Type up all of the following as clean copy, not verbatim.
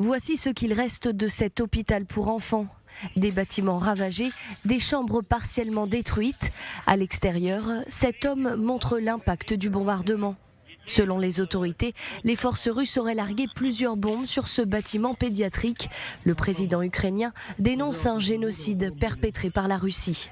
Voici ce qu'il reste de cet hôpital pour enfants. Des bâtiments ravagés, des chambres partiellement détruites. À l'extérieur, cet homme montre l'impact du bombardement. Selon les autorités, les forces russes auraient largué plusieurs bombes sur ce bâtiment pédiatrique. Le président ukrainien dénonce un génocide perpétré par la Russie.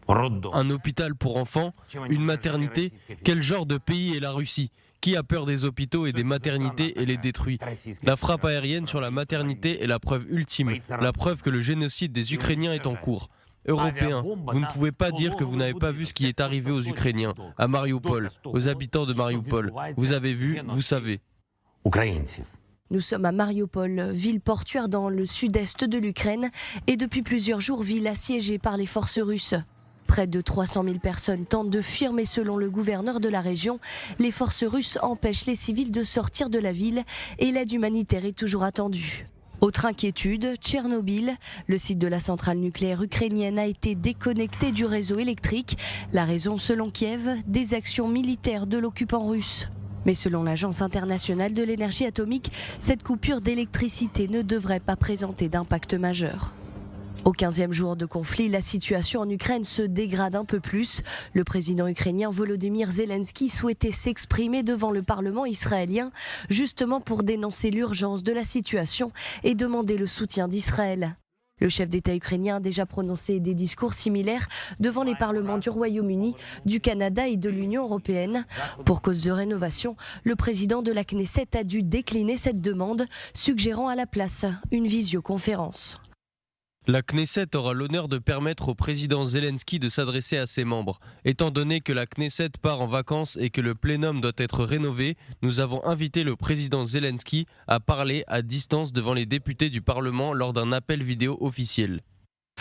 Un hôpital pour enfants, une maternité, quel genre de pays est la Russie ? Qui a peur des hôpitaux et des maternités et les détruit? La frappe aérienne sur la maternité est la preuve ultime, la preuve que le génocide des Ukrainiens est en cours. Européens, vous ne pouvez pas dire que vous n'avez pas vu ce qui est arrivé aux Ukrainiens, à Mariupol, aux habitants de Mariupol. Vous avez vu, vous savez. Nous sommes à Mariupol, ville portuaire dans le sud-est de l'Ukraine et depuis plusieurs jours ville assiégée par les forces russes. Près de 300 000 personnes tentent de fuir, mais selon le gouverneur de la région, les forces russes empêchent les civils de sortir de la ville et l'aide humanitaire est toujours attendue. Autre inquiétude, Tchernobyl, le site de la centrale nucléaire ukrainienne a été déconnecté du réseau électrique. La raison, selon Kiev, des actions militaires de l'occupant russe. Mais selon l'Agence internationale de l'énergie atomique, cette coupure d'électricité ne devrait pas présenter d'impact majeur. Au 15e jour de conflit, la situation en Ukraine se dégrade un peu plus. Le président ukrainien Volodymyr Zelensky souhaitait s'exprimer devant le Parlement israélien, justement pour dénoncer l'urgence de la situation et demander le soutien d'Israël. Le chef d'État ukrainien a déjà prononcé des discours similaires devant les parlements du Royaume-Uni, du Canada et de l'Union européenne. Pour cause de rénovation, le président de la Knesset a dû décliner cette demande, suggérant à la place une visioconférence. La Knesset aura l'honneur de permettre au président Zelensky de s'adresser à ses membres. Étant donné que la Knesset part en vacances et que le plénum doit être rénové, nous avons invité le président Zelensky à parler à distance devant les députés du Parlement lors d'un appel vidéo officiel.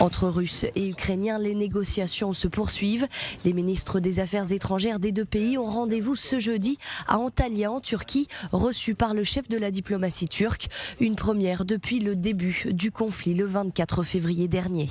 Entre Russes et Ukrainiens, les négociations se poursuivent. Les ministres des Affaires étrangères des deux pays ont rendez-vous ce jeudi à Antalya en Turquie, reçus par le chef de la diplomatie turque. Une première depuis le début du conflit le 24 février dernier.